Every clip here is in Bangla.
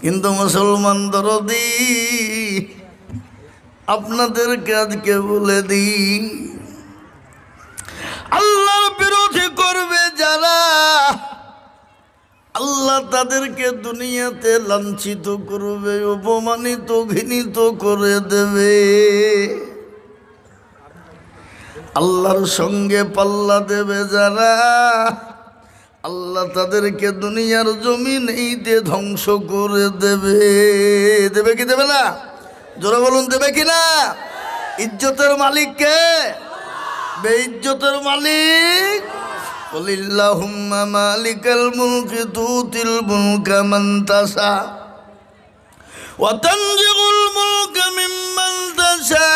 কিন্তু মুসলমান দরদি আপনাদেরকে আজকে বলে দিই, আল্লাহর বিরোধী করবে যারা, আল্লাহ তাদেরকে দুনিয়াতে লাঞ্ছিত করবে, অপমানিত ঘৃণিত করে দেবে। আল্লাহর সঙ্গে পাল্লা দেবে যারা, আল্লাহ তাদেরকে দুনিয়ার জমিন এইতে ধ্বংস করে দেবে। দেবে কি দেবে না? জোরে বলুন, দেবে কি না? ইজ্জতের মালিক কে? বেইজ্জতের মালিক। কুলিল্লাহুম্মা মালিকাল মুলকি তুতিল মুলকা মান তাশা ওয়া তানজিউল মুলকা মিম্মান তাশা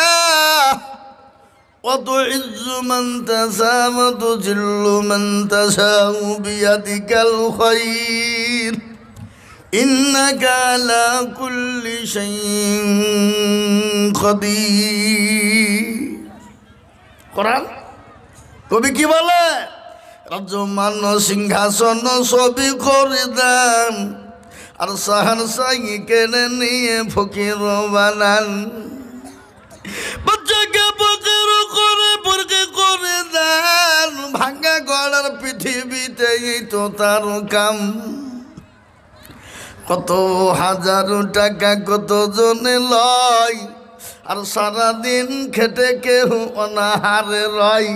ওয়া তুইজ্জু মান তাশা ওয়া তুযিল্লু মান তাশা বিয়াদিকাল খায়র ইন্নাকা আলা কুল্লি শাইইন কাদির। কোরআন কবি কি বলে? রাজ্যমান সিংহাসন সবই করে দেন, আর সাহান সাই কেড়ে নিয়ে ফকির বানান। বাচ্চাকে ফকির করে পরকে করে দেন, ভাঙা গড়ার পৃথিবীতে এই তো তার কাম। কত হাজার টাকা কত জনে লয়, আর সারাদিন খেটে কেহ অনাহারে রয়।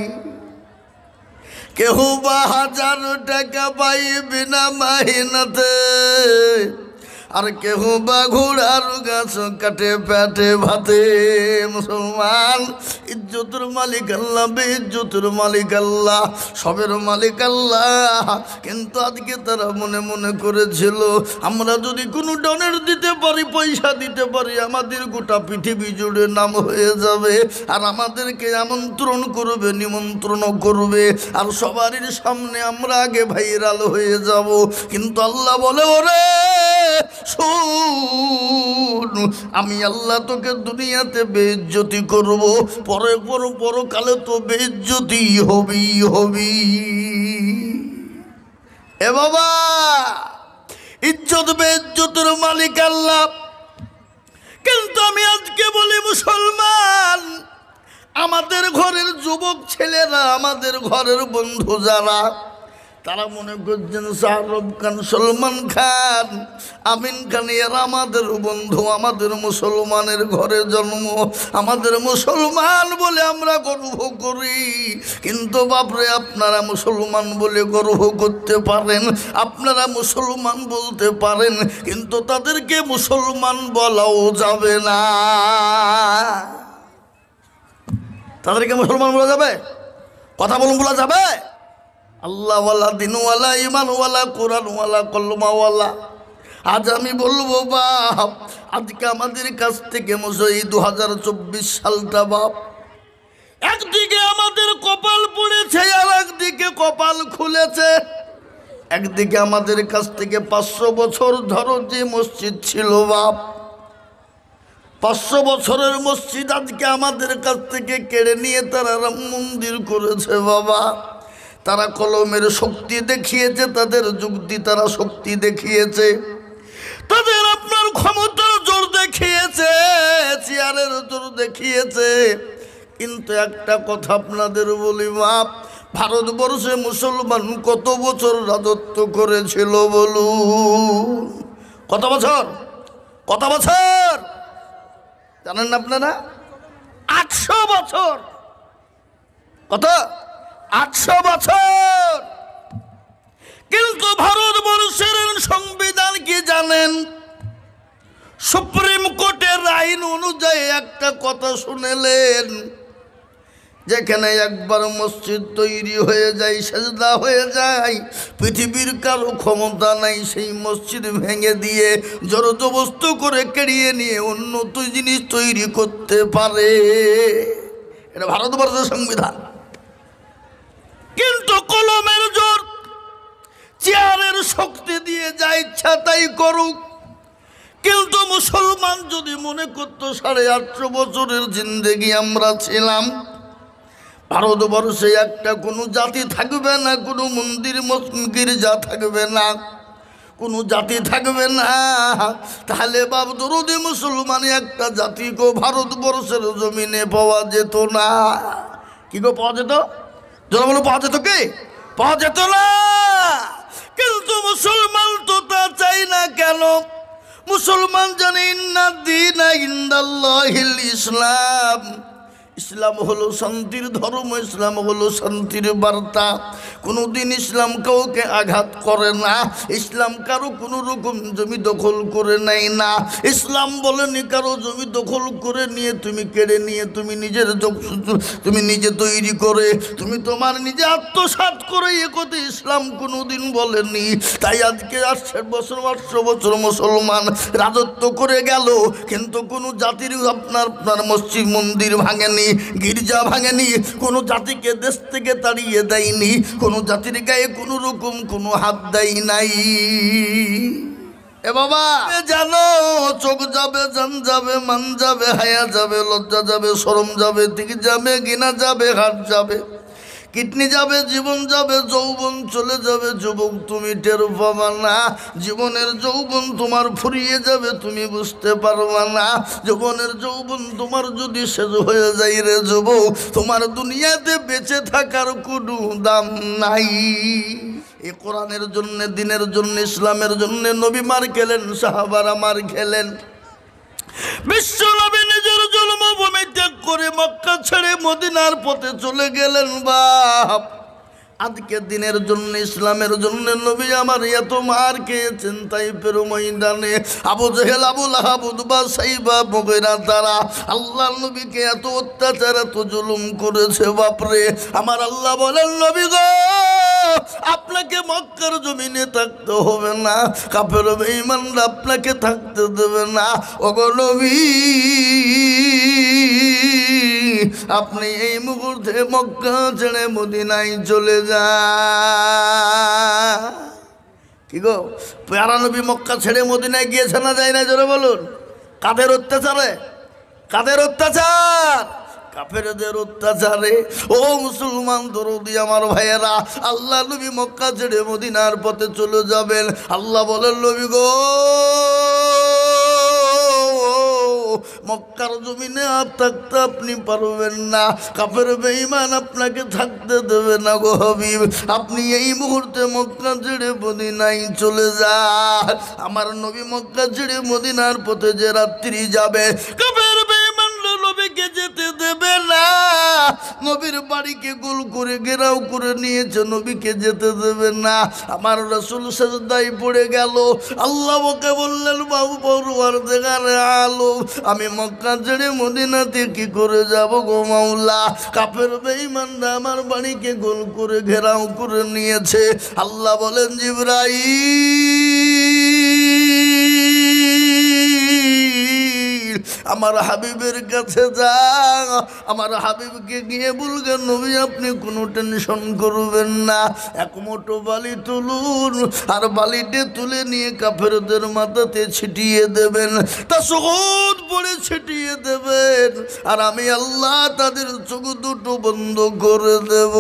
কেহ বা হাজার টাকা পাই বিনা মাহিনাতে, আর কেহ বা ঘোড়ার গাছ কাটে পেটে ভাতে। মুসলমান, ইজ্জতের মালিক আল্লাহ, বেইজ্জতের মালিক আল্লাহ, সবের মালিক আল্লাহ। কিন্তু আজকে তারা মনে মনে করেছিল আমরা যদি কোনো ডনের দিতে পারি, পয়সা দিতে পারি, আমাদের গোটা পৃথিবী জুড়ে নাম হয়ে যাবে, আর আমাদেরকে আমন্ত্রণ করবে, নিমন্ত্রণ করবে, আর সবারই সামনে আমরা আগে ভাইরাল হয়ে যাব। কিন্তু আল্লাহ বলে, ওরে শোন, আমি আল্লাহ তোকে দুনিয়াতে বেইজ্জতি করব, পরে পরকালে তো বেইজ্জতি হবি। এ বাবা, ইজ্জত বেইজ্জতের মালিক আল্লাহ। কিন্তু আমি আজকে বলি মুসলমান, আমাদের ঘরের যুবক ছেলেরা, আমাদের ঘরের বন্ধু যারা, তারা মনে করছেন শাহরুখ খান, সলমান খান, আমিন খান এরা আমাদের বন্ধু, আমাদের মুসলমানের ঘরে জন্ম, আমাদের মুসলমান বলে আমরা গর্ব করি। কিন্তু বাপরে, আপনারা মুসলমান বলে গর্ব করতে পারেন, আপনারা মুসলমান বলতে পারেন, কিন্তু তাদেরকে মুসলমান বলাও যাবে না। তাদেরকে মুসলমান বলা যাবে? কথা বলুন, বলা যাবে? আল্লাহওয়ালা, দিনওয়ালা, ইমানওয়ালা, কোরআনওয়ালা, কলমাওয়ালা। আজ আমি বলবো বাপ, আজকে আমাদের কাছ থেকে এই 2024 সালটা বাপ, একদিকে আমাদের কপাল পড়েছে, আর একদিকে কপাল খুলেছে। একদিকে আমাদের কাছ থেকে 500 বছর ধরো যে মসজিদ ছিল বাপ, 500 বছরের মসজিদ আজকে আমাদের কাছ থেকে কেড়ে নিয়ে তারা রাম মন্দির করেছে বাবা। তারা কলমের শক্তি দেখিয়েছে, তাদের যুক্তি তারা শক্তি দেখিয়েছে, তাদের আপনার ক্ষমতার জোর দেখিয়েছে, চেয়ারের জোর দেখিয়েছে। কিন্তু একটা কথা আপনাদের বলি বাপ, ভারতবর্ষে মুসলমান কত বছর রাজত্ব করেছিল বলুন? কত বছর? কত বছর জানেন না আপনারা? 800 বছর। কত? 800 বছর। কিন্তু ভারতবর্ষের সংবিধান কি জানেন? সুপ্রিম কোর্টের আইন অনুযায়ী একটা কথা শুনেলেন, যেখানে একবার মসজিদ তৈরি হয়ে যায়, সেজদা হয়ে যায়, পৃথিবীর কারো ক্ষমতা নাই সেই মসজিদ ভেঙে দিয়ে জবরদস্ত করে কেড়িয়ে নিয়ে অন্য জিনিস তৈরি করতে পারে। এটা ভারতবর্ষের সংবিধান। কিন্তু কলমের জোর, চেয়ারের শক্তি দিয়ে যা ইচ্ছা তাই করুক। কিন্তু মুসলমান যদি মনে করতো 850 বছরের জিন্দেগি আমরা ছিলাম, ভারতবর্ষে একটা কোনো জাতি থাকবে না, কোনো মন্দির গির্জা থাকবে না, কোনো জাতি থাকবে না। তাহলে বাপ দরদি মুসলমান একটা জাতিকে ভারতবর্ষের জমিনে পাওয়া যেত না। কি গো পাওয়া যেত? যারা বলো পাওয়া যেত, কি পাওয়া যেত না। কিন্তু মুসলমান তো তা চাই না কেন? মুসলমান জানে ইন্না দীনা ইনদাল্লাহিল ইসলাম, ইসলাম হলো শান্তির ধর্ম, ইসলাম হলো শান্তির বার্তা। কোনোদিন ইসলাম কাউকে আঘাত করে না, ইসলাম কারো কোনো রকম জমি দখল করে নেয় না। ইসলাম বলেনি কারো জমি দখল করে নিয়ে তুমি কেড়ে নিয়ে তুমি নিজে তৈরি করে তুমি তোমার নিজে আত্মসাৎ করে এ কথা ইসলাম কোনোদিন বলেনি। তাই আজকে 800 বছর মুসলমান রাজত্ব করে গেল, কিন্তু কোনো জাতির আপনার মসজিদ মন্দির ভাঙেনি, গির্জা ভাঙেনি, কোনো জাতিকে দেশ থেকে তাড়িয়ে দেয়নি, কোনো জাতির গায়ে কোনো রকম কোনো হাত দেয় নাই। এ বাবা জানো, চোখ যাবে, জান যাবে, মান যাবে, হায়া যাবে, লজ্জা যাবে, শরম যাবে, দিক যাবে, ঘৃণা যাবে, হাত যাবে, কিডনি যাবে, জীবন যাবে, যৌবন চলে যাবে। যুবক তুমি টের পাবা না, জীবনের যৌবন তোমার ফুরিয়ে যাবে, তুমি বুঝতে পারবা না। জীবনের যৌবন তোমার যদি শেষ হয়ে যায় রে যুবক, তোমার দুনিয়াতে বেঁচে থাকার কোনো দাম নাই। এই কোরআনের জন্য, দিনের জন্য, ইসলামের জন্য নবী মার খেলেন, সাহাবারা মার খেলেন। বিশ্ব নবী নিজের জন্মভূমি ত্যাগ করে মক্কা ছেড়ে মদিনার পথে চলে গেলেন। বাপ আজকে দিনের জন্য, ইসলামের জন্য নবী আমার এত মার খেয়েছেন। তাইফের ময়দানে আবু জেহেল, আবু লাহাব, উতবা, সাইবা, মুগীরা তারা আল্লাহ নবীকে এত অত্যাচার, এত জুলুম করেছে। বাপরে আমার আল্লাহ বলেন, নবী গো আপনাকে মক্কার জমিনে থাকতে হবে না, কাফের বেঈমানরা আপনাকে থাকতে দেবে না। ওগো নবী আপনি এই মুহূর্তে মক্কা ছেড়ে মদিনায় চলে যান। কি গো প্যারা নবী মক্কা ছেড়ে মদিনায় গিয়েছে না যায় না? জোরে বলুন। কাদের অত্যাচারে? কাদের অত্যাচার? কাফেরদের অত্যাচারে। ও মুসলমান দরদি আমার ভাইয়েরা, আল্লাহ নবী মক্কা ছেড়ে মদিনার পথে চলে যাবেন। আল্লাহ বলেন, নবী গো মক্কার জমিনে আর থাকতে আপনি পারবেন না, কাফের বেঈমান আপনাকে থাকতে দেবে না গো হাবিব। আপনি এই মুহূর্তে মক্কা ছেড়ে মদিনায় চলে যান। আমার নবী মক্কা ছেড়ে মদিনার পথে যে রাত্রি যাবে, কাফের বেঈমানরা নবীকে যেতে দেবে না। নবীর বাড়িকে গোল করে ঘেরাও করে নিয়েছে, নবীকে যেতে দেবে না। আমার রাসূল সিজদায় পড়ে গেল। আল্লাহ ওকে বললেন, বাবু পরওয়ারদিগার আলম আমি মক্কা ছেড়ে মদিনাতে কি করে যাব গো মাওলা? কাফের বেঈমানরা আমার বাড়িকে গোল করে ঘেরাও করে নিয়েছে। আল্লাহ বলেন, জিবরাইল আমার হাবিবের কাছে যা, আমার হাবিবকে গিয়ে বলবেন, নবী আপনি কোনো টেনশন করবেন না, এক মুঠো বালি তুলুন, আর বালিতে তুলে নিয়ে কাফেরদের মাথাতে ছিটিয়ে দেবেন, তাশহুদ পড়ে ছিটিয়ে দেবেন, আর আমি আল্লাহ তাদের চোখ দুটো বন্ধ করে দেব।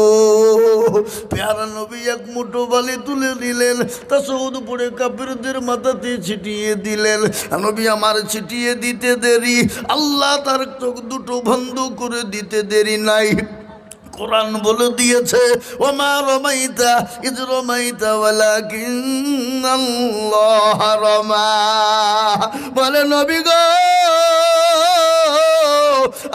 প্যারা নবী এক মুঠো বালি তুলে দিলেন, তাশহুদ পড়ে কাফেরদের মাথাতে ছিটিয়ে দিলেন। নবী আমার ছিটিয়ে দিতে দেরি, আল্লাহ তার চোখ দুটো বন্ধ করে দিতে দেরি নাই। কোরআন বলে দিয়েছে, ওমা রমাইতা ইজ রমাইতা ওয়ালাকিন্নাল্লাহ রমা। বলে নবী গো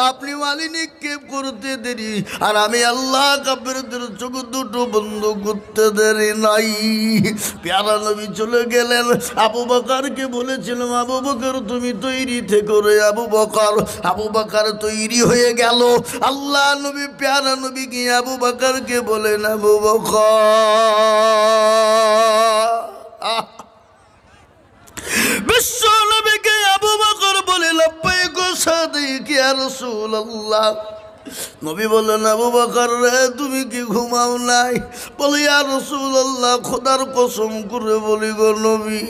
আপনি ওয়ালি নিক্ষেপ করতে দেরি, আর আমি আল্লাহ কাফেরদের চোখ দুটো বন্ধ করতে দেরি নাই। প্যারা নবী চলে গেলেন। আবু বকরকে বলেছিলাম, আবু বকর তুমি তৈরি থেকো রে আবু বকর। আবু বকর তৈরি হয়ে গেল। আল্লাহ নবী প্যারা নবী গিয়ে আবু বকরকে বলেন, আবু বকর বিশ্ব নবীকে আবু বকর বলে, লব্বাইক সাদিক ইয়া রাসূলুল্লাহ। নবী বললেন, আবু বকর রে তুমি কি ঘুমাও নাই? বলে, ইয়া রাসূলুল্লাহ খোদার কসম করে বলি গো নবী,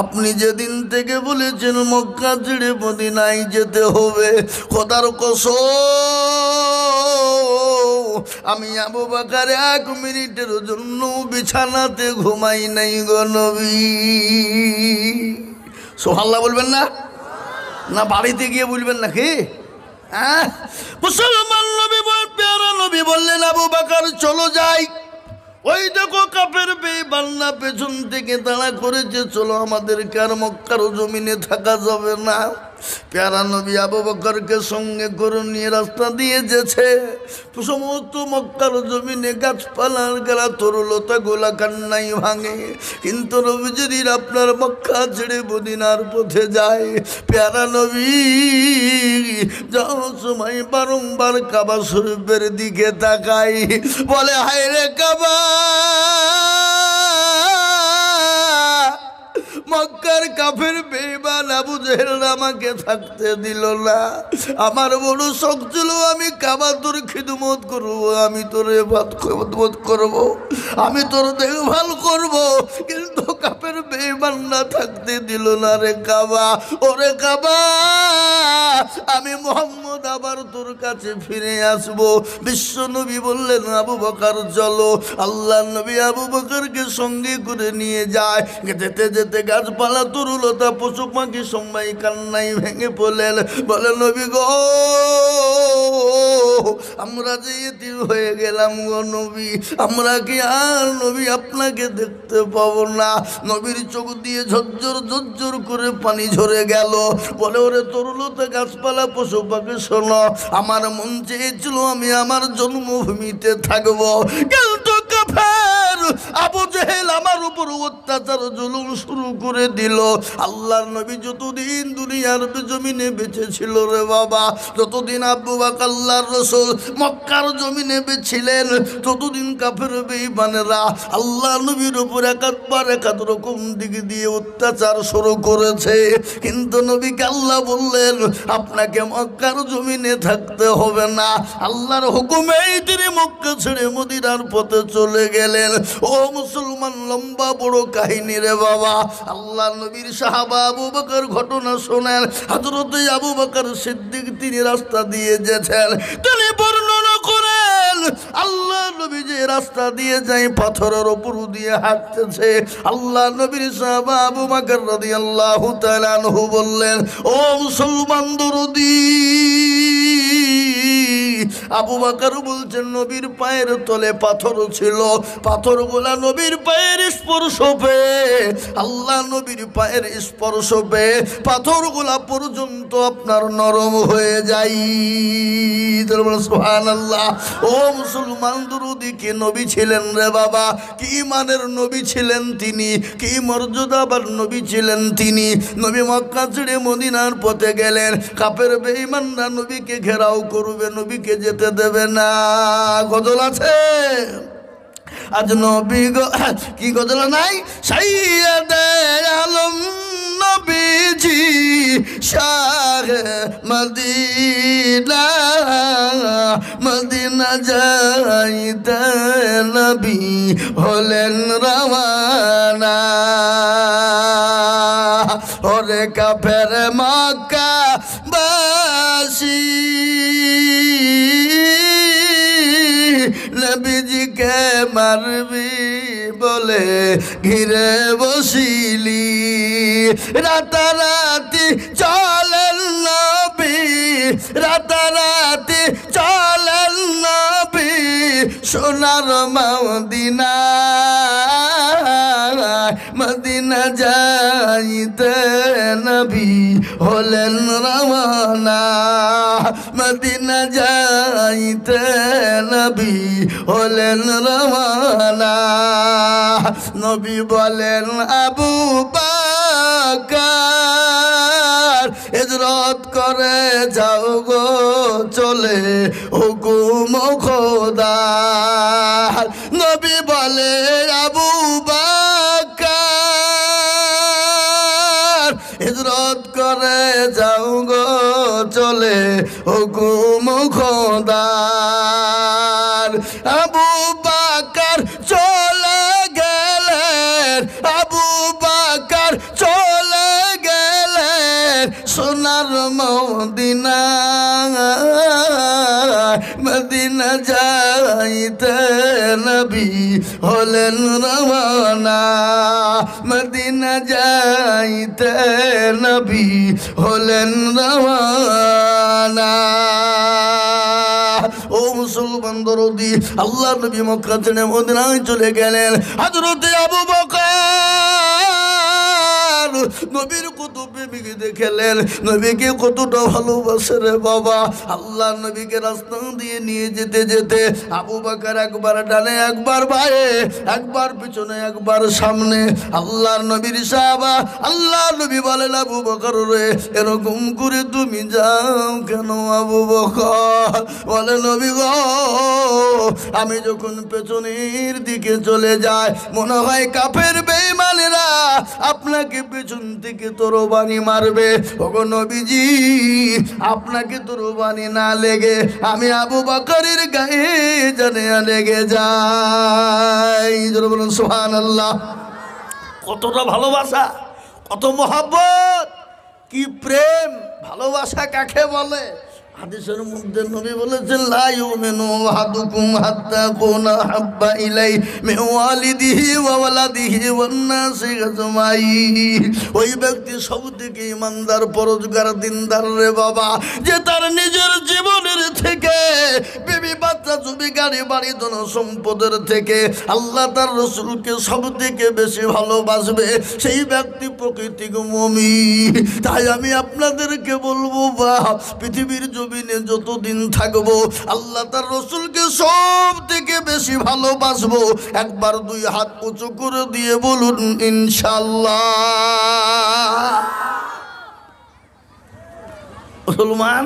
আপনি যেদিন থেকে বলেছেন মক্কা ছেড়ে মদিনায় যেতে হবে, খোদার কসম আমি আবু বকর 1 মিনিটের জন্য বিছানাতে ঘুমাই নাই গো নবী। সুবহানাল্লাহ বলবেন না? না বাড়িতে গিয়ে বলবেন নাকি? হ্যাঁ, মুসলমান নবী প্যারা নবী বললেন আবু বকর চলো যাই। ওই দেখো কাফের বেঈমানরা পেছন থেকে তাড়া করেছে, চলো আমাদেরকে আর মক্কার জমিনে থাকা যাবে না। প্যারা নবী আবু বকরকে সঙ্গে করে নিয়ে রাস্তা দিয়ে যেছে। সমস্ত মক্কার জমিনে গাছপালার গালা তরুলতা গোলা কান্নাই ভাঙে, কিন্তু নবীজির আপনার মক্কা ছেড়ে মদিনার পথে যায়। প্যারা নবী যাওয়ার সময় বারংবার কাবা শরীফের দিকে তাকাই, বলে হায় রে কাবা, মক্কার কাফের বেঈমান আবু জেহেল আমাকে থাকতে দিল না। আমার বড় শখ ছিল আমি কাবা তোর খিদমত করব, আমি তোর খিদমত করব, আমি তোর দেখভাল করব, কিন্তু কাফের বেঈমান না থাকতে দিল না রে কাবা। ওরে কাবা, আমি মুহাম্মদ আবার তোর কাছে ফিরে আসব। বিশ্ব নবী বললেন আবু বকর চলো। আল্লাহ নবী আবু বকরকে সঙ্গে করে নিয়ে যায়। যেতে যেতে গাছপালা তরুলতা পশু পাখি সবাই কান্নাই ভেঙে পড়লেন, বলে নবী গো আমরা যে এতিম হয়ে গেলাম গো নবী, আমরা কি আর নবী আপনাকে দেখতে পাবো না? নবীর চোখ দিয়ে ঝরঝর ঝরঝর করে পানি ঝরে গেল। বলে ওরে তরুলতা গাছপালা পশু পাখি শোনো, আমার মন চেয়েছিল আমি আমার জন্মভূমিতে থাকবো, কিন্তু কাফের আবু জেহেল আমার উপর অত্যাচার জুলুম শুরু করে দিল। আল্লাহর নবী যতদিন দুনিয়ার জমিনে বেঁচে ছিল রে বাবা, যতদিন আবু বকর আল্লাহর রাসূল মক্কার জমিনে বেঁচেছিলেন, ততদিন কাফের বেঈমানেরা আল্লাহ নবীর উপর একাধ রকম দিক দিয়ে অত্যাচার শুরু করেছে। কিন্তু নবীকে আল্লাহ বললেন আপনাকে মক্কার জমিনে থাকতে হবে না। আল্লাহর হুকুমেই তিনি মক্কা ছেড়ে মদিনার পথে চলে গেলেন। ও মুসলমান, লম্বা বড় কাহিনী রে বাবা। আল্লাহ নবীর সাহাবা আবু বকর ঘটনা শোনেন। হযরত আবু বকর সিদ্দিক তিনি রাস্তা দিয়ে যেতেন, তিনি বর্ণনা করেন আল্লাহ নবী যে রাস্তা দিয়ে যায় পাথরের উপর দিয়ে হাঁটতেছে। আল্লাহ নবীর সাহাবা আবু বকর রাদিয়াল্লাহু তাআলা আনহু বললেন ও মুসলমান দরদি। আবু বকর বলছেন নবীর পায়ের তলে পাথর ছিল, পাথরগুলা নবীর পায়ের স্পর্শ পেয়ে, আল্লাহ নবীর পায়ের স্পর্শ পেয়ে পাথরগুলা পর্যন্ত আপনার নরম হয়ে যায়। সুবহানাল্লাহ। ও মুসলমান দরদি, কি নবী ছিলেন রে বাবা, কি ইমানের নবী ছিলেন তিনি, কি মর্যাদাবান নবী ছিলেন তিনি। নবী মক্কা ছেড়ে মদিনার পথে গেলেন, কাফের বেঈমানরা নবীকে ঘেরাও করবে, নবীকে যেতে দেবে না। গজল আছে আজ নবী কি গজল নাই? সাইয়্যিদে আলম নবীজি শাহ মদিনা, মদিনা যাইতে নবী হলেন রওয়ানা। ওরে কাফের মক্কা বাসী নবীজিকে মারবি বলে ঘিরে বসিলি, রাতারাতি চলেন নবী, রাতারাতি চলেন নবী সোনার মদিনা, মদিনা যাইতে নবী হলেন রওয়ানা, মদিনা যাইতে নবী হলেন রওয়ানা। নবী বলেন আবু বকর হিজরত করে যাও গো চলে হুকুম খোদার। নবী বলে আবু বকর হিজরত করে যাও গো চলে হুকুম খোদার। আবু বকর চলে গেলেন, আবু বকর চলে গেলেন সোনার মদিনা, মদিনা মদিনা যাইতে নবী হলেন রওনা, মদিনা যাইতে নবী হলেন রওনা। ও মুসলমান দরদি, আল্লাহ নবী মক্কা ছেড়ে মদিনায় চলে গেলেন। হযরতে আবু বকর নবীর কত প্রেমিক দেখলেন, নবীকে কতটা ভালোবাসে রে বাবা। আল্লাহ নবীকে রাস্তা দিয়ে নিয়ে যেতে যেতে আবু বকর একবার ডানে একবার বায়ে, একবার পিছনে একবার সামনে। আল্লাহর নবীর সাহাবা, আল্লাহর নবী বলেন আবু বকর রে এরকম করে তুমি যাও কেন আবু বকর? বলে নবী গো, আমি যখন পেছনের দিকে চলে যাই মনে হয় কাফের বেঈমানেরা আপনাকে পেছন থেকে তরবারি মারবে। ওগো নবীজি, আপনাকে তরবারি না লেগে আমি আবু বকরের গায়ে জানে লেগে যাই। জোরে বলুন সুবহানাল্লাহ। কতটা ভালোবাসা, কত মহব্বত, কি প্রেম, ভালোবাসা কাকে বলে? হাদিসের মধ্যে নবী বলেছেন লা ইউমিনু আহাদুকুম হাত্তা কুনা হাব্বা ইলাইহি মিন ওয়ালিদিহি ওয়া ওয়ালাদিহি ওয়ান নাসি আজমাইন। ওই ব্যক্তি সবথেকে ইমানদার, পরহেজগার, দিনদার রে বাবা, যে তার নিজের জীবনের থেকে, বিবি বাচ্চা জমি গাড়ি বাড়ি ধন সম্পদের থেকে আল্লাহ তার রাসূলকে সবথেকে বেশি ভালোবাসবে, সেই ব্যক্তি প্রকৃতিক মুমিন। তাই আমি আপনাদেরকে বলবো বাপ, পৃথিবীর জমিনে যতদিন থাকবো আল্লাহ তার রাসূলকে সব থেকে বেশি ভালোবাসবো। একবার দুই হাত উঁচু করে দিয়ে বলুন ইনশাআল্লাহ। মুসলমান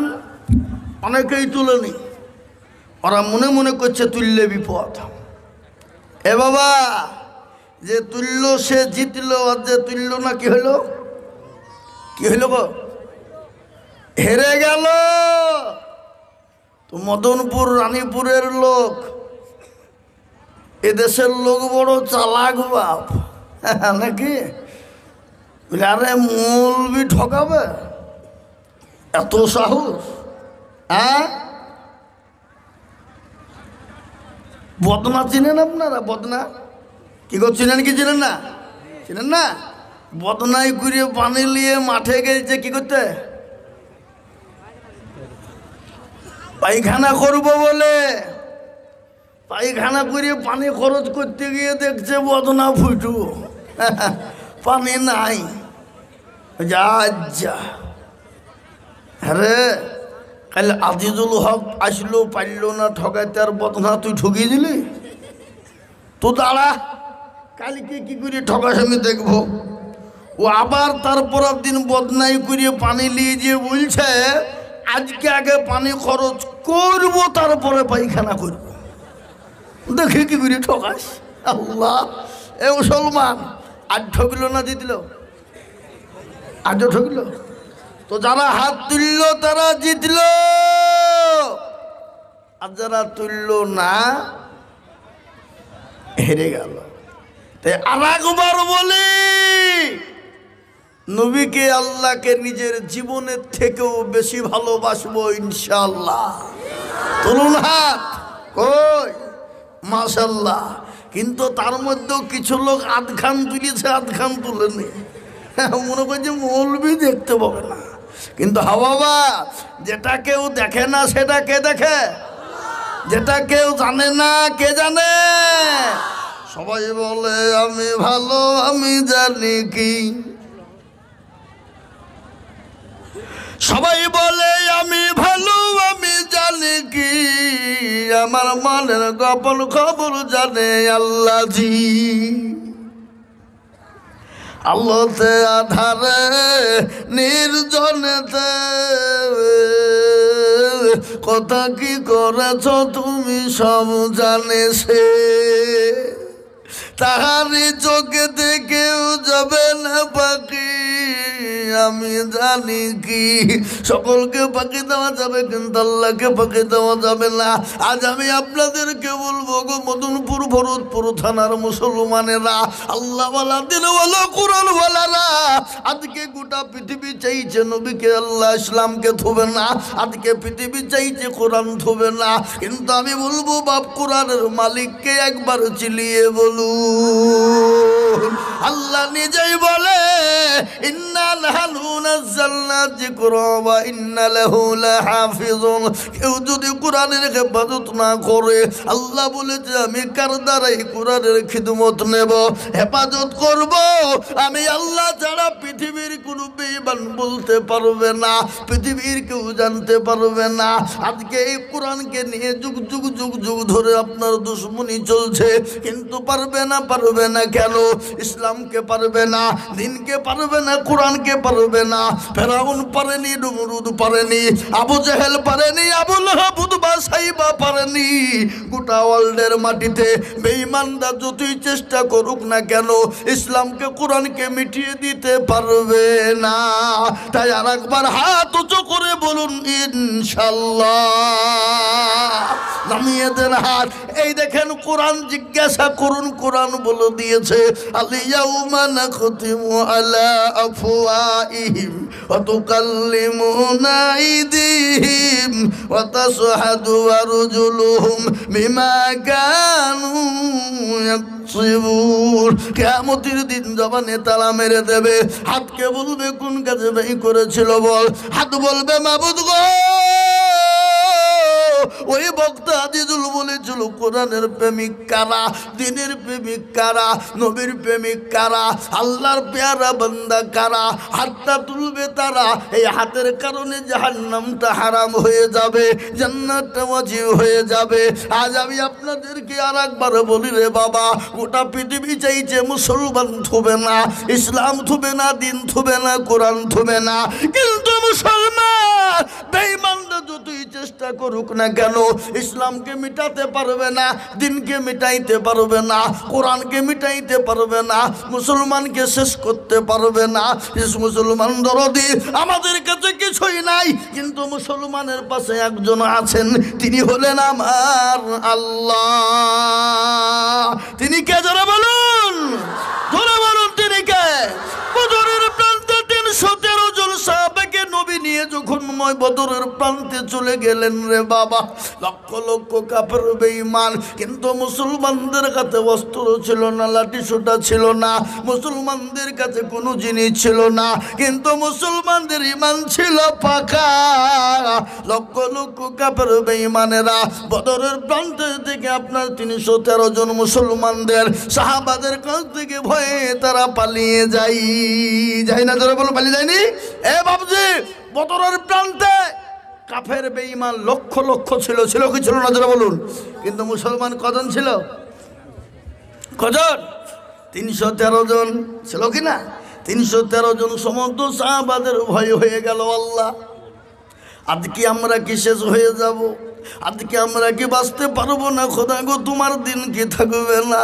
অনেকেই তুলেনি, ওরা মনে মনে করছে তুললে বিপদ। এ বাবা, যে তুলল সে জিতলো, আর যে তুলল না কি হলো? কি হইল গো? হেরে গেল। তো মদনপুর রানীপুরের লোক, এদেশের লোক বড় চালাক বাপ নাকি? আরে মৌলবি ঠকাবে, এত সাহস? হ্যাঁ, বদনা চিনেন আপনারা? বদনা কি গো, চিনেন কি চিনেন না? চিনেন না? বদনাই করে পানি নিয়ে মাঠে গেছে কি করতে? পায়খানা করব বলে। পায়খানা করে পানি খরচ করতে গিয়ে দেখছে বদনা ফুটু, পানি নাই। যা যা, আরে কাল আজিজুল হক আসলো, পারল না ঠকাইতে, আর বদনা তুই ঠকিয়ে দিলি। তো দাঁড়া, কালকে কি করে ঠকাস আমি দেখবো। ও আবার তারপর দিন বদনাই করে পানি নিয়ে যে বলছে আজকে আগে পানি খরচ করব তারপরে পায়খানা করব। দেখে কি করে ঠকাস। আল্লাহ, এ মুসলমান আজ ঠকলো না জিতল? আজও ঠকল। তো যারা হাত তুলল তারা জিতল, আর যারা তুলল না হেরে গেল। তাই আর একবার বলি, নবীকে, আল্লাহকে নিজের জীবনের থেকেও বেশি ভালোবাসবো ইনশাআল্লাহ। তুলুন হাত, কই মাশাআল্লাহ। কিন্তু তার মধ্যেও কিছু লোক আধখান তুলেছে, আধখান তুলেনি। মনে করছে মৌলবি দেখতে পাবে না। কিন্তু বাবা, যেটা কেউ দেখে না সেটা কে দেখে? যেটা কেউ জানে না কে জানে? সবাই বলে আমি ভালো, আমি জানি কি। সবাই বলে আমি ভালো, আমি জানি কি। আমার মনের গোপন খবর জানে আল্লাহ জি। আলোতে আধারে নির্জনেতে কথা কি করেছ তুমি সব জানে সে। তাহারি চোখে থেকেও যাবে না পাখি। আমি জানি কি সকলকে পাখি দেওয়া যাবে, কিন্তু আল্লাহকে পাখি দেওয়া যাবে না। আজ আমি আপনাদেরকে বলবো গো মদনপুর ভরতপুর থানার মুসলমানেরা, আল্লাহওয়ালা দিনওয়ালা কোরআনওয়ালারা, আজকে গোটা পৃথিবী চাইছে নবীকে আল্লাহ ইসলামকে থুবে না, আজকে পৃথিবী চাইছে কোরআন থুবে না। কিন্তু আমি বলবো বাপ কোরআনের মালিককে একবার চিলিয়ে বলুন। আল্লাহ নিজেই বলে ইন্না নাহনু নাযালনা যিকরা ওয়া ইন্না লাহু লাহাফিজুন। কেউ যদি কোরআনের হেফাজত না করে, আল্লাহ বলেছে আমি কার দ্বারাই কোরআনের খিদমত নেব, হেফাজত করব, আমি আল্লাহ ছাড়া পৃথিবীর কোনো বেঈমান বলতে পারবে না, পৃথিবীর কেউ জানতে পারবে না। আজকে এই কোরআনকে নিয়ে যুগ যুগ যুগ যুগ ধরে আপনার দুশ্মনী চলছে, কিন্তু পারবে না। পারবে না কেন? ইসলামকে পারবে না, দিনকে পারবে না, কোরআনকে পারবে না। ফেরাউন পারেনি, নমরুদ পারেনি, আবু জেহেল পারেনি, আবু লাহাব, উতবা, সাইবা পারেনি। গোটা ওয়ার্ল্ডের মাটিতে বেঈমানরা যতই চেষ্টা করুক না কেন, ইসলামকে কোরআনকে মিটিয়ে দিতে পারবে না। তাই আর একবার হাত উঁচু করে বলুন ইনশাআল্লাহ। নামিয়ে দেন হাত। এই দেখেন কোরআন, জিজ্ঞাসা করুন, কোরআন বলে দিয়েছে আল-ইয়াউমা নাখতিমু আলা আফওয়াহিহিম ওয়া তুকাল্লিমুনা আইদিহিম ওয়া তাশহাদু আরজুলুহুম বিমা কানু ইয়াকসিবুন। কিয়ামতের দিন জবানে তালা মেরে দেবে। হাতকে বলবে কোন কাজে ব্যয় করেছিল বল। হাত বলবে মাবুদ গো, ওই বক্তা আজিজুল বলেছিল কোরআনের প্রেমিক কারা, দিনের প্রেমিক কারা, নবীর প্রেমিক কারা, আল্লাহর পেয়ারা বান্দা কারা। হাতটা তুলবে তারা, এই হাতের কারণে জাহান্নামটা হারাম হয়ে যাবে, জান্নাতটা ওয়াজিব হয়ে যাবে। আজ আমি আপনাদেরকে আর একবার বলি রে বাবা, গোটা পৃথিবী চাইছে মুসলমান থুবে না, ইসলাম থুবে না, দিন থুবে না, কোরআন থুবে না, কিন্তু মুসলমান বেঈমানরা যতই চেষ্টা করুক না কেন, ইসলামকে মিটাতে পারবে না, দিনকে মিটাইতে পারবে না, কোরআনকে মিটাইতে পারবে না, মুসলমানকে শেষ করতে পারবে না। মুসলমান দরদি আমাদের কাছে কিছুই নাই, কিন্তু মুসলমানের পাশে একজন আছেন, তিনি হলেন আমার আল্লাহ। তিনি কে? জোরে বলুন, জোরে বলুন, তিনি কে? বদরের প্রান্তে 313 জন সাহাবাকে নবী নিয়ে যখন বদরের প্রান্তে চলে গেলেন রে বাবা, লক্ষ লক্ষ কাফের বেঈমান, কিন্তু মুসলমানদের কাছে অস্ত্র ছিল না, লাঠি সোটা ছিল না, মুসলমানদের কাছে কোনো জিনিস ছিল না, কিন্তু মুসলমানদের ঈমান ছিল পাকা। লক্ষ লক্ষ কাফের বেঈমানেরা বদরের প্রান্তে থেকে আপনার 313 জন মুসলমানদের সাহাবাদের কাছ থেকে ভয়ে তারা পালিয়ে যায় না। ধরে বলো পালিয়ে যায়নি? এ বাবুজি, বদরের প্রান্তে কাফের বেঈমান লক্ষ লক্ষ ছিল, ছিল কি ছিল না? যারা বলুন। কিন্তু মুসলমান কজন ছিল? কজন? 313 জন ছিল কি না? 313 জন। সমস্ত সাহাবাদের ভয় হয়ে গেল, আল্লাহ আজকে আমরা কি শেষ হয়ে যাব? আজকে আমরা কি বাঁচতে পারবো না? খোদা গো, তোমার দিন কি থাকবে না?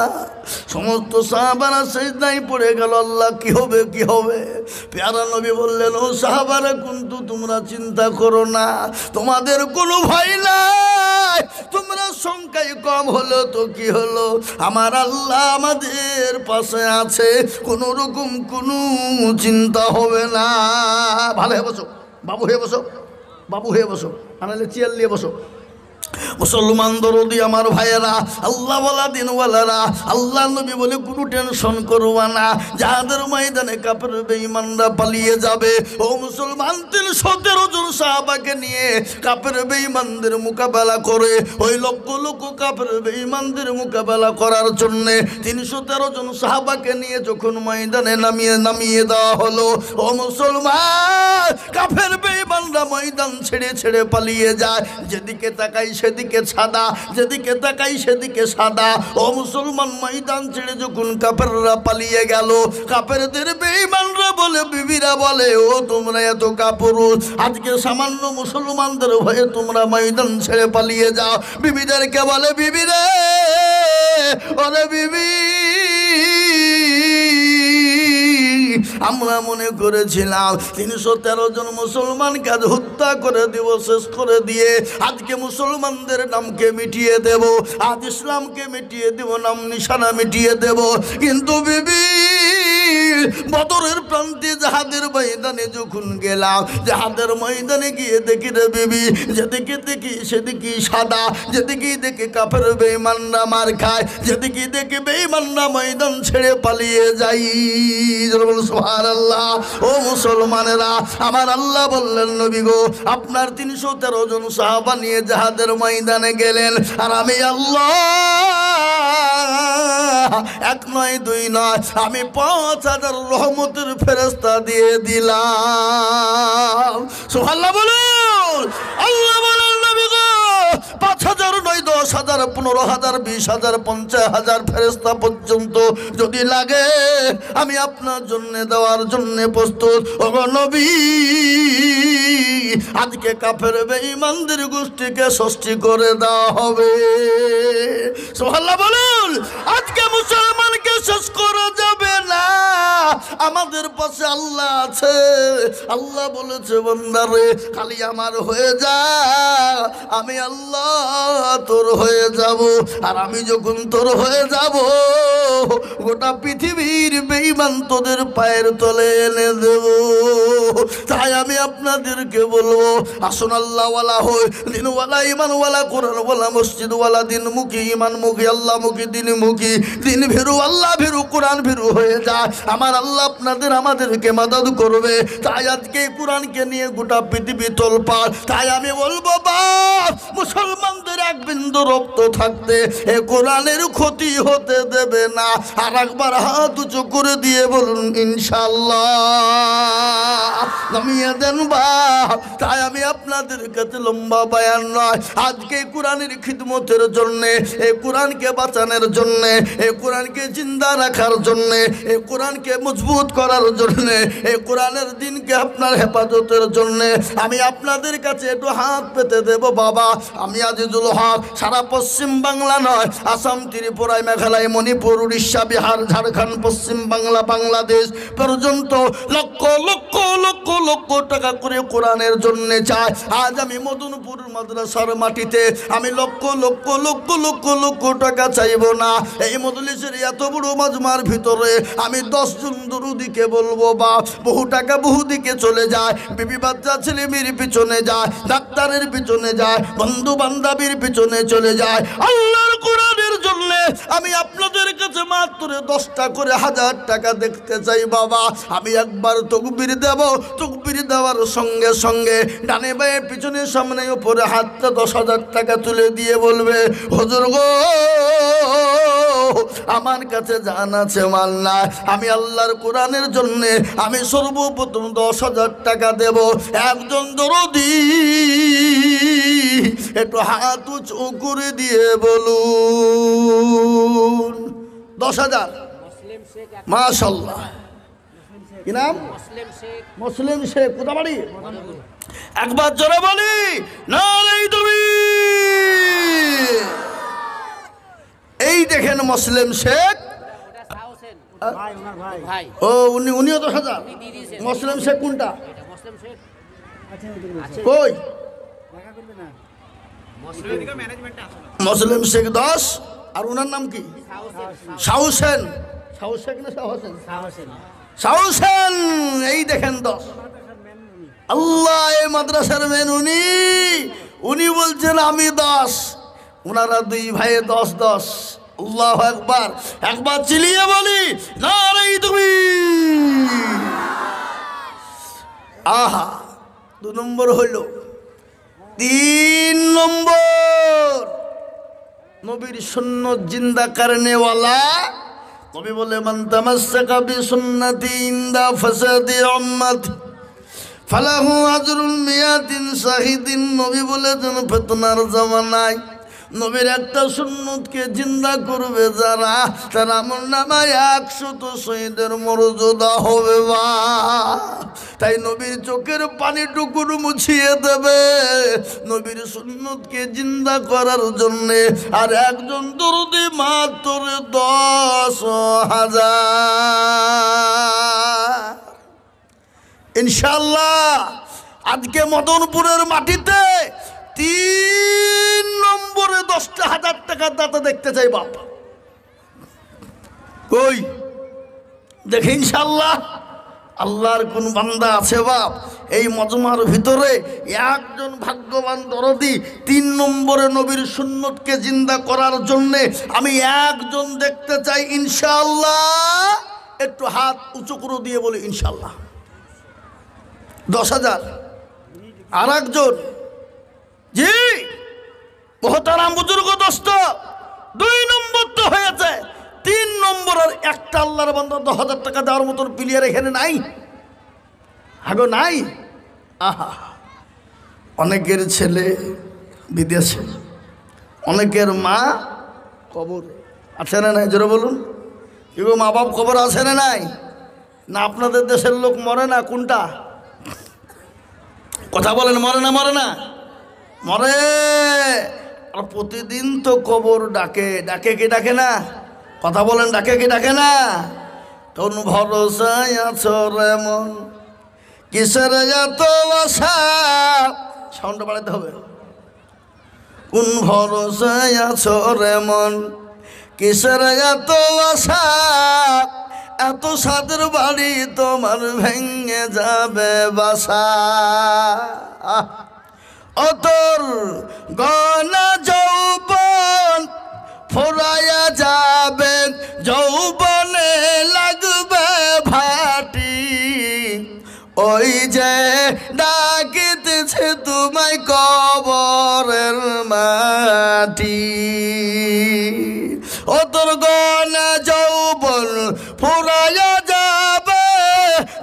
সমস্ত সাহাবারা সিজদায় পড়ে গেল, আল্লাহ কি হবে, কি হবে? পেয়ারা নবী বললেন, ও সাহাবারা, কিন্তু তোমরা চিন্তা করো না, তোমাদের কোনো ভয় নাই, তোমরা সংখ্যায় কম হলো তো কি হলো, আমার আল্লাহ আমাদের পাশে আছে, কোনো রকম কোনো চিন্তা হবে না। ভালো হয়ে বসো, বাবু হয়ে বসো, বাবু হয়ে বসো, আনালে চেয়ার নিয়ে বসো। মুসলমান দরদি আমার ভাইয়েরা, আল্লাহ ওয়ালা দিনওয়ালারা, আল্লাহ নবী বলে কোনো টেনশন করবা না, যাদের ময়দানে কাফের বেঈমানরা পালিয়ে যাবে। ও মুসলমান, 313 জন সাহাবাকে নিয়ে কাফের বেঈমানদের মোকাবেলা করে, ওই লক্ষ লক্ষ কাফের বেঈমানদের মোকাবেলা করার জন্যে 313 জন সাহাবাকে নিয়ে যখন ময়দানে নামিয়ে দেওয়া হলো, ও মুসলমান, কাফের বেঈমানরা ময়দান ছেড়ে ছেড়ে পালিয়ে যায়। যেদিকে তাকাই সেদিকে সাদা, যেদিকে তাকাই সেদিকে সাদা। ও মুসলমান, ময়দান ছেড়ে যখন কাফেররা পালিয়ে গেল, কাফেরদের বেঈমানরা বলে, বিবিরা বলে, ও তোমরা এত কাপুরুষ, আজকে সামান্য মুসলমানদের ভয়ে তোমরা ময়দান ছেড়ে পালিয়ে যাও। বিবিদেরকে বলে, বিবিরে, ওরে বিবি, আমরা মনে করেছিলাম 313 জন মুসলমানকে আজ হত্যা করে দেব, শেষ করে দিয়ে আজকে মুসলমানদের নামকে মিটিয়ে দেব, আজ ইসলামকে মিটিয়ে দেব, নাম নিশানা মিটিয়ে দেব। কিন্তু বিবি, বদরের প্রান্তে জাহাদের ময়দানে যখন গেলাম, জাহাদের ময়দানে গিয়ে দেখি রে বিবি, যেদিকে দেখি সেদিকে সাদা, যেদিকে দেখি কাফের বেঈমানরা মার খায়, যেদিকে দেখি বেঈমানরা ময়দান ছেড়ে পালিয়ে যাই। সুবহানাল্লাহ। ও মুসলমানেরা, আমার আল্লাহ বললেন, নবী গো, আপনার 313 জন সাহাবা নিয়ে জাহাদের ময়দানে গেলেন, আর আমি আল্লাহ এক নয় দুই নয়, আমি 5000 রহমতের ফেরেশতা দিয়ে দিলাম। সুবহানাল্লাহ বলুন। আল্লাহ বলেন, নবী গো, 5000 নয়, 10,000, 15,000, 20,000, 50,000 ফেরেশতা পর্যন্ত যদি লাগে, আমি আপনার জন্য দেওয়ার জন্য প্রস্তুত। ওগো নবী, আজকে কাফের বেঈমানদের গোষ্ঠীকে ষষ্ঠী করে দেওয়া হবে। সুবহানাল্লাহ বলুন। আজকে মুসলমানকে শেষ করা যাবে না, আমাদের পাশে আল্লাহ আছে। আল্লাহ বলেছে, বান্দারে, খালি আমার হয়ে যা, আমি আল্লাহ তোর হয়ে যাব। আর আমি যখন তোর হয়ে যাব, গোটা পৃথিবীর বেঈমান তোদের পায়ের তলে এনে দেব। তাই আমি আপনাদেরকে বলবো, আসুন আল্লাহওয়ালা হই, দিনওয়ালা, ইমানওয়ালা, কোরআনওয়ালা, মসজিদওয়ালা, দিনমুখী, ইমানমুখী, আল্লাহমুখী, দিনমুখী, দিন ভীরু, আল্লাহ ভীরু, কোরআন ভীরু হয়ে যায়। আমার আল্লাহ আপনাদের আমাদেরকে মাদদ করবে। তাই আজকে কোরআনকে নিয়ে গোটা পৃথিবী তোলপাড়। তাই আমি বলবো, বাপ, মুসলমানদের এক বিন্দু রক্ত থাকতে এ কোরআনের ক্ষতি হতে দেবে না। আর একবার হাত উঁচু করে দিয়ে বলুন, ইনশাআল্লাহ। নামিয়ে দেন বাপ। তাই আমি আপনাদের কাছে লম্বা বয়ান নয়, আজকে কোরআনের খিদমতের জন্যে, এই কোরআনকে বাঁচানোর জন্যে, এই কোরআনকে জিন্দা রাখার জন্যে, এই কোরআনকে মজবুত করার জন্যে, এই কোরআনের দিনকে আপনার হেফাজতের জন্যে আমি আপনাদের কাছে একটু হাত পেতে দেব। বাবা, আমি আজিজুল হক সারা পশ্চিম বাংলা নয়, আসাম, ত্রিপুরা, মেঘালয়, মণিপুর, উড়িষ্যা, বিহার, ঝাড়খণ্ড, পশ্চিম বাংলা, বাংলাদেশ পর্যন্ত লক্ষ লক্ষ লক্ষ লক্ষ টাকা করে কোরআনের জন্য চাই। আজ আমি মদনপুর মাদ্রাসার মাটিতে আমি লক্ষ লক্ষ লক্ষ লক্ষ লক্ষ টাকা চাইব না। এই মজলিসের এত বড় মাজমার ভিতরে আমি 10 জন দরুদিকে বলবো, বা বহু টাকা বহু দিকে চলে যায়, বিবি বাচ্চা ছেলে মেয়ের পিছনে যায়, ডাক্তারের পিছনে যায়, বন্ধু বান্ধবীর পিছনে চলে যায়। আল্লাহর কোরআনের জন্য আমি আপনাদের কাছে মাত্র 10টা করে 1000 টাকা দেখতে চাই। বাবা, আমি একবার তকবীর দেব, তকবীর দেওয়ার সঙ্গে সঙ্গে ডানে বায়ে পিছনে সামনে উপরে হাতটা 10,000 টাকা তুলে দিয়ে বলবে, হুজুর গো, আমার কাছে জান আছে, মাল নাই, আমি আল্লাহর কোরআনের জন্য আমি সর্বপ্রথম 10,000 টাকা দেব। একজন দরদি একটু হাত উঁচু করে দিয়ে বলুন, 10,000। মাশাআল্লাহ। কি নাম? মুসলিম শেখ। কোথা বাড়ি? একবার জোরে বলি, নারে তাকবীর। এই দেখেন মুসলিম শেখ। ও, উনিও 10,000। মুসলিম শেখ কোনটা? কই? মুসলিম শেখ 10। আর ওনার নাম কি? শাহ হোসেন। শাহ শেখ না শাহ হোসেন? শাহ হোসেন। এই দেখেন 10। আল্লাহ, এই মাদ্রাসার মেন উনি বলছেন আমি 10, ওনারা 2 ভাইয়ে 10 10। আল্লাহু আকবার। একবার চিলিয়ে বলি, নারে তাকবীর। আহা, 2 নম্বর হইল। 3 নম্বর, নবীর সুন্নত জিন্দা করনে ওয়ালা। নবী বলে, মান তামাসসাকা বিসুন্নতি ইনদা ফাসাদি উম্মতি ফালাহু আজরুল মিয়াতিন শাহিদিন। নবী বলেছেন ফিতনার জামানায় নবীর একটা সুন্নতকে জিন্দা করবে যারা, তার আমলনামায় 100 শহীদের মর্যাদা হবে। বা তাই নবীর চোখের পানিটুকু মুছিয়ে দেবে নবীর সুন্নতকে জিন্দা করার জন্যে। আর একজন দরদি মাত্র 10,000। ইনশাআল্লাহ আজকে মদনপুরের মাটিতে 3 নম্বরে 10,000 টাকার দাতা দেখতে চাই বাপ। কই দেখে ইনশাআল্লাহ আল্লাহর কোন বান্দা আছে বাপ এই মজমার ভিতরে একজন ভাগ্যবান দরদি 3 নম্বরে নবীর সুন্নতকে জিন্দা করার জন্যে আমি একজন দেখতে চাই ইনশাআল্লাহ। একটু হাত উঁচু করে দিয়ে বলি ইনশাআল্লাহ। 10,000। আর একজন জি মোহতারাম বুজুর্গ দোস্ত 2 নম্বর তো হয়েছে, 3 নম্বরের একটা আল্লাহর বান্দা 10,000 টাকা দেওয়ার মতন প্লেয়ার এখানে নাই। আগো নাই। আহা, অনেকের ছেলে বিদেশে, অনেকের মা কবরে আছে না নাই? জোরে বলুন। এগো মা বাপ কবর আছে না নাই? না আপনাদের দেশের লোক মরে না? কোনটা কথা বলেন? মরে না? মরে না? মরে। আর প্রতিদিন তো কবর ডাকে। ডাকে কি ডাকে না? কথা বলেন, ডাকে কি ডাকে না? কোন ভরসায় আছো রে মন, কিসের এত আশা? সাউন্ডটা বাড়াতে হবে। কোন ভরসায় আছো রে মন, কিসের এত আশা? এত সাদের বাড়ি তোমার ভেঙে যাবে বাসা। ও তোর গনা যৌবন ফুরাইয়া যাবে, যৌবনে লাগবে ভাটি। ওই যে ডাকিতেছে তোমায় কবরের মাটি। ও তোর গনা যৌবন ফুরাইয়া যাবে,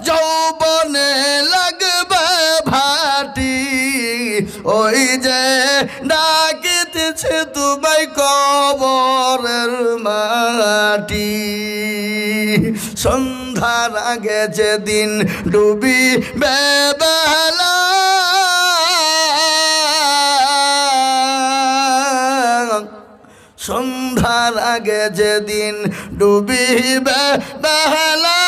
যৌবনে লাগবে ভাটি। ওই যে ডাকিতেছে তোমায় কবরের মাটি। সন্ধ্যার আগে যেদিন ডুবিবে বেলা, সন্ধ্যার আগে যেদিন ডুবিবে বেলা,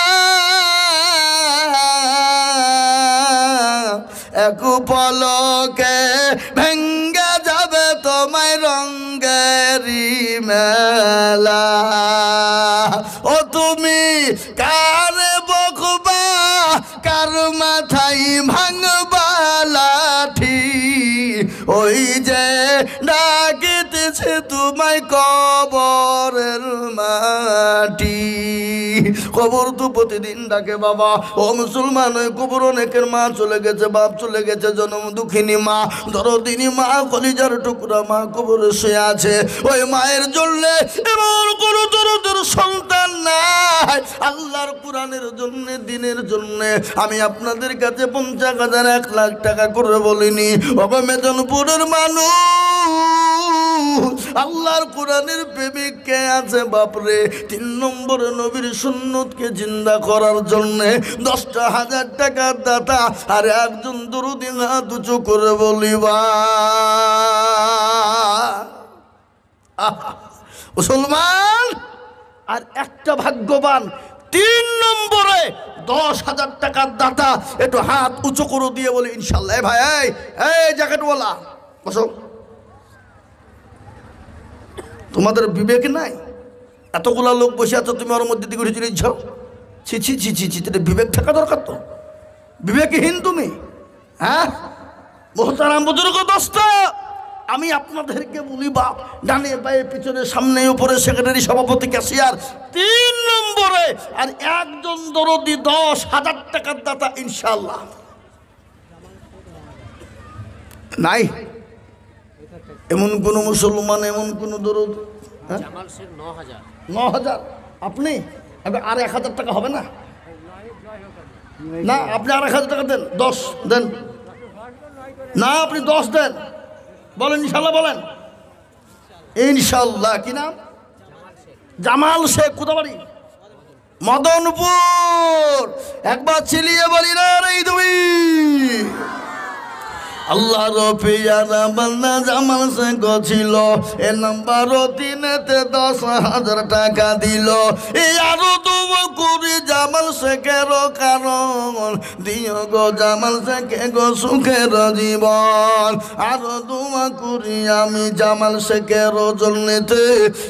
এক পলকে ভেঙ্গে যাবে তোমায় রঙ্গেরি মেলা। ও তুমি কারে বকবা, কার মাথায় ভাঙবা লাঠি? ওই যে ডাকিতেছে তোমায় কবরের মাটি। কবর তো প্রতিদিন ডাকে বাবা। ও মুসলমান, ওই কবর অনেকের মা চলে গেছে, বাপ চলে গেছে, জনম দুঃখিনী মা, দরদিনী মা, কলিজার টুকরা মা কবরে শুয়ে আছে। ওই মায়ের জন্যে এমন কোন দরদের সন্তান নাই। আল্লাহর কোরআনের জন্য, দিনের জন্য আমি আপনাদের কাছে 50,000 1 লাখ টাকা করে বলিনি। বাবা মেদনপুরের মানুষ, আল্লাহর কোরআনের প্রেমিক কে আছে বাপরে? 3 নম্বরে নবীর সুন্নতকে জিন্দা করার জন্য 10,000 টাকার দাতা। আর একজন দরদি হাত উঁচু করে বলিবা মুসলমান। আর একটা ভাগ্যবান 3 নম্বরে 10,000 টাকার দাতা। একটু হাত উঁচু করে দিয়ে বলি ইনশাল্লাহ। ভাই এই জ্যাকেটওয়ালা বসো। তোমাদের বিবেক নাই? এতগুলা লোক বসে আছো, তুমি ওর মধ্যে দিকে ঘুরে চলে যাও। ছি ছি ছি ছি ছি, বিবেক থাকা দরকার তো। বিবেকহীন তুমি। হ্যাঁ মোহতারাম বুজুর্গ দোস্ত, আমি আপনাদেরকে বলি বাপ, ডানে বায়ে পিছনে সামনে উপরে সেক্রেটারি, সভাপতি, ক্যাশিয়ার 3 নম্বরে। আর একজন দরদি 10,000 টাকার দাতা ইনশাআল্লাহ নাই। এমন কোন মুসলমান, এমন কোন দরদ? 9,000। আপনি আর 1,000 টাকা হবে না? না আপনি আর 1,000 টাকা দেন, 10 দেন না, আপনি 10 দেন। বলেন ইনশাল্লাহ, বলেন ইনশাল্লাহ। কি নাম? জামাল শেখ। কোথা বাড়ি? মদনপুর। একবার চিলিয়ে বলি না রে তুমি। আল্লাহর পিয়ারা বান্দা জামাল শেখ ছিল, এ নাম্বার 3-তে 10,000 টাকা দিল। এই আরো দোয়া করি জামাল শেখের কারণ দিও গো জামাল শেখে গো সুখের জীবন। আরো দোয়া করি আমি জামাল শেখের জন্যতে,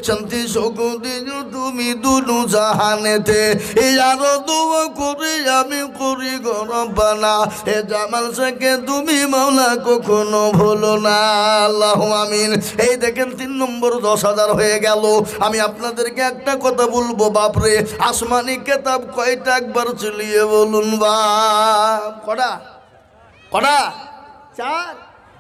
শান্তি সুখ দিও তুমি দুনু জাহানেতে। এই আরো দোয়া করি আমি করি গো রব্বানা, এ জামাল শেখে তুমি মাওলা কখনো ভুলো না। আল্লাহ আমিন। এই দেখেন 3 নম্বর 10,000 হয়ে গেল। আমি আপনাদেরকে একটা কথা বলবো বাপরে, আসমানি কেতাব কয়টা একবার চলিয়ে বলুন বাপ? কটা? কটা? 4।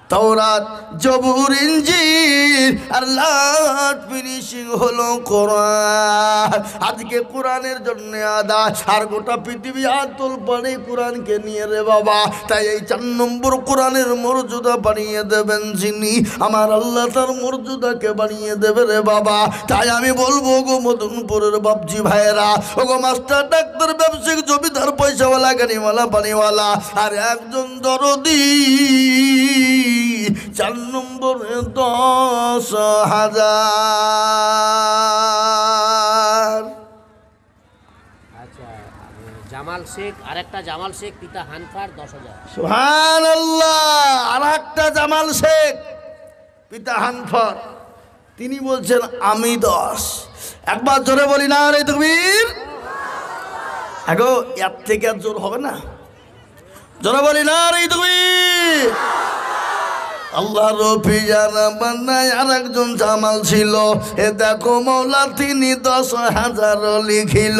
তাওরাত, জবুর, ইনজিল আর লাস্ট ফিনিশিং হলো কোরআন। আজকে কোরআনের জন্য আদায়, আর গোটা পৃথিবী আতল পারে কোরআনকে নিয়ে রে বাবা। তাই এই 4 নম্বর কোরআনের মর্যাদা বাড়িয়ে দেবেন যিনি, আমার আল্লাহ তার মর্যাদাকে বাড়িয়ে দেবে রে বাবা। তাই আমি বলবো গো মদনপুরের বাপজি ভাইয়েরা, ও গো মাস্টার, ডাক্তার, ব্যবসায়িক, জমিদার, পয়সাওয়ালা, গাড়িওয়ালা, পানিওয়ালা, আর একজন দরদি 4 নম্বরে 10,000। আচ্ছা, জামাল শেখ, আরেকটা জামাল শেখ পিতা হানফার 10,000। সুবহানাল্লাহ। আরেকটা জামাল শেখ পিতা হানফার, তিনি বলছেন আমি 10। একবার জোরে বলি না রে তাকবীর। আগো এর থেকে আর জোর হবে না, জোরে বলি না রে তাকবীর। আল্লাহর পিয়ারা বান্দায় আরেকজন জামাল ছিল, এ দেখো মৌলা তিনি 10,000 লিখিল।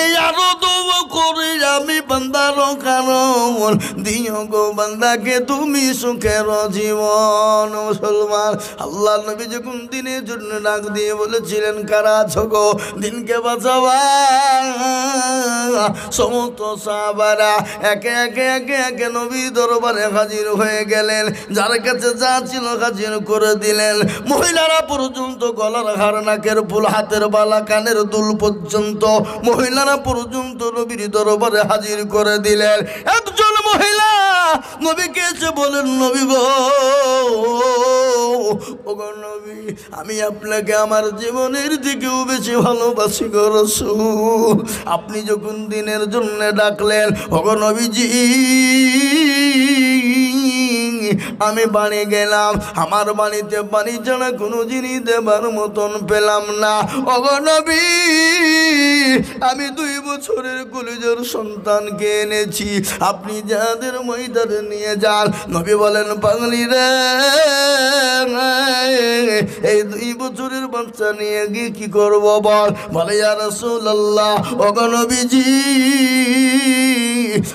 এই আরো দোয়া করি আমি বান্দার কারণ দিও গো বান্দাকে তুমি সুখের জীবন। মুসলমান, আল্লাহ নবী যখন দিনের জন্য ডাক দিয়ে বলেছিলেন কারা আছো গো দিনকে বাঁচাবা, সমস্ত সাহাবারা একে একে একে একে নবী দরবারে হাজির হয়ে গেলেন। যার কাছে যা ছিল হাজির করে দিলেন। মহিলারা পর্যন্ত গলার হার, নাকের ফুল, হাতের বালা, কানের দুল পর্যন্ত মহিলারা পর্যন্ত নবীর দরবারে হাজির করে দিলেন। একজন মহিলা নবীকে এসে বলেন, নবী গো, ও গো নবী, আমি আপনাকে আমার জীবনের থেকেও বেশি ভালোবাসি গো রাসূল। আপনি যখন দিনের জন্য ডাকলেন, ও গো নবীজি, আমি বাড়ি গেলাম, আমার বাড়িতে পানি ছাড়া কোনো জিনিস দেবার মতন পেলাম না। ও গো নবী, আমি 2 বছরের কলিজার সন্তানকে এনেছি, আপনি যাদের ময়দানে নিয়ে যান। নবী বলেন, পাগলি রে, এই 2 বছরের বাচ্চা নিয়ে গিয়ে কি করব বল? বলে ইয়া রাসূলুল্লাহ, ও গো নবীজি,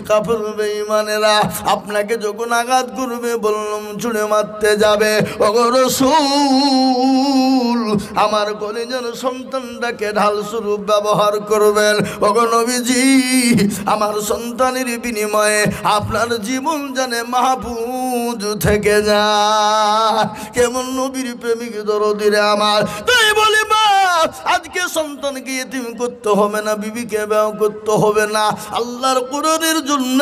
কাফের বেঈমানেরা আপনাকে যখন আঘাত করবে বললাম ছুঁড়ে মারতে যাবে, ও গো রাসূল, আমার কলিজার সন্তানটাকে ঢাল স্বরূপ ব্যবহার করবেন। ও গো নবীজি, আমার সন্তানের বিনিময়ে আপনার জীবন জানে মাহফুজ থেকে যায়। কেমন নবীর প্রেমিক দরদি রে আমার। তাই বলি মা, আজকে সন্তানকে ইতিম করতে হবে না, বিবিকে বিয়ে করতে হবে না, আল্লাহর কোরআনের জন্য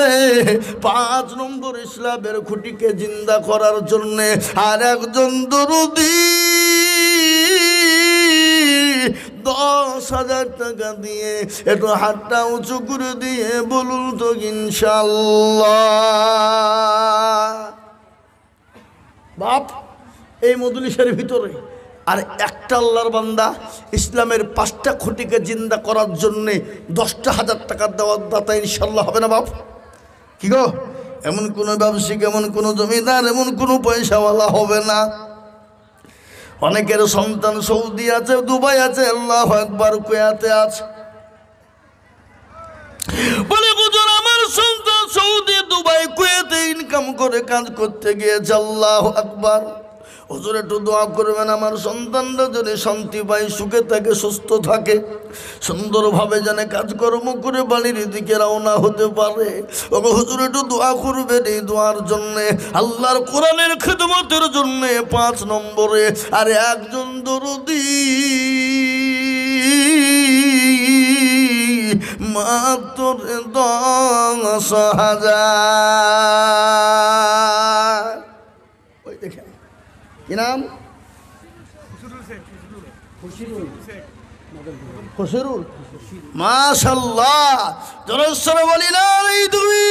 5 নম্বর ইসলামের খুঁটিকে জিন্দা করার জন্য আর একজন দরদি 10,000 টাকা দিয়ে একটু হাতটা উঁচু করে দিয়ে বলুন তো ইনশাআল্লাহ। বাপ, এই মজলিসের ভিতরে আর একটা আল্লাহর বান্দা ইসলামের 5টা খুঁটিকে জিন্দা করার জন্যে 10,000 টাকা দেওয়ার দাতা ইনশাল্লাহ হবে না বাপ? কি গো, এমন কোনো ব্যবসায়িক, এমন কোনো জমিদার, এমন কোনো পয়সাওয়ালা হবে না। অনেকের সন্তান সৌদি আছে, দুবাই আছে, আল্লাহু আকবার, কুয়েতে আছে। বলে হুজুর, আমার সন্তান সৌদি, দুবাই, কুয়েতে ইনকাম করে কাজ করতে গিয়েছে, আল্লাহু আকবার। হুজুর একটু দোয়া করবেন আমার সন্তানরা যেন শান্তি পায়, সুখে থাকে, সুস্থ থাকে, সুন্দরভাবে যেন কাজকর্ম করে বাড়ির দিকে রওনা হতে পারে। ওগো হুজুর একটু দোয়া করবেন এই দোয়ার জন্যে, আল্লাহর কোরআনের খিদমতের জন্যে 5 নম্বরে। আর একজন দরদি মাত্র 10,000। ওই দেখেন কি নাম? খুশিরুল। মাশাআল্লাহ, জোরে বলি না এই দুই।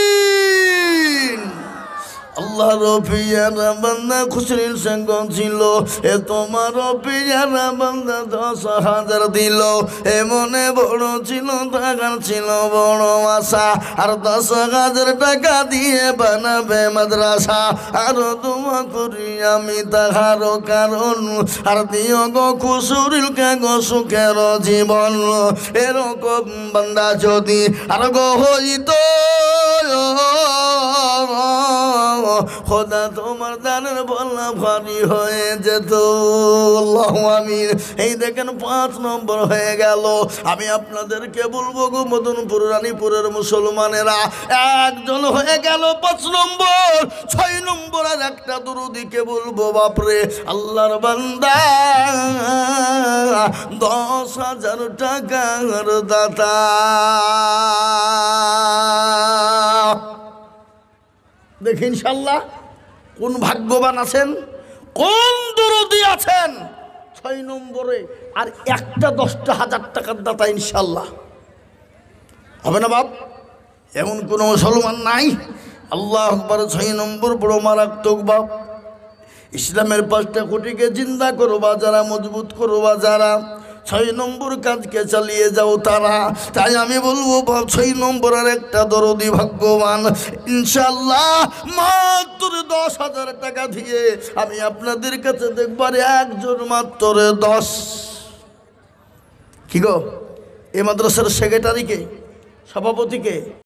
আল্লাহ রফিয়ারা বান্দা খুশির সঙ্গ ছিল, এ তোমার রফিয়ারা বান্দা 10,000 দিল। এ মনে বড় ছিল, টাকার ছিল বড় আশা, আর 10,000 টাকা দিয়ে বানাবে মাদ্রাসা। আর তোমা করি আমি তাহার কারণ, আর দিও গো খুশির কে গো সুখের জীবন। এরকম বান্দা যদি আর গো হইত, খোদা তোমার দানের বলা ভারী হয়ে যেত। আল্লাহু আমিন। এই দেখেন 5 নম্বর হয়ে গেল। আমি আপনাদেরকে বলবো গো মদনপুর রানীপুরের মুসলমানেরা, একজন হয়ে গেল 5 নম্বর। 6 নম্বর আর একটা দরুদিকে বলবো, বাপরে আল্লাহর বান্দা 10,000 টাকার দাতা। দেখি ইনশাল্লাহ কোন ভাগ্যবান আছেন, কোন দরদি আছেন 6 নম্বরে। আর একটা 10,000 টাকার দাতা ইনশাল্লাহ হবে না বাপ? এমন কোনো মুসলমান নাই? আল্লাহ আকবার। 6 নম্বর বড় মারাত্মক বাপ। ইসলামের 5টা খুঁটিকে জিন্দা করবা যারা, মজবুত করবা যারা, 6 নম্বর কাজকে চালিয়ে যাও তারা। তাই আমি বলবো 6 নম্বর আর একটা দরদি ভাগ্যবান ইনশাল্লাহ। মাত্র 10,000 টাকা দিয়ে আমি আপনাদের কাছে দেখবার একজন মাত্র 10। কি গো, এ মাদ্রাসার সেক্রেটারিকে, সভাপতিকে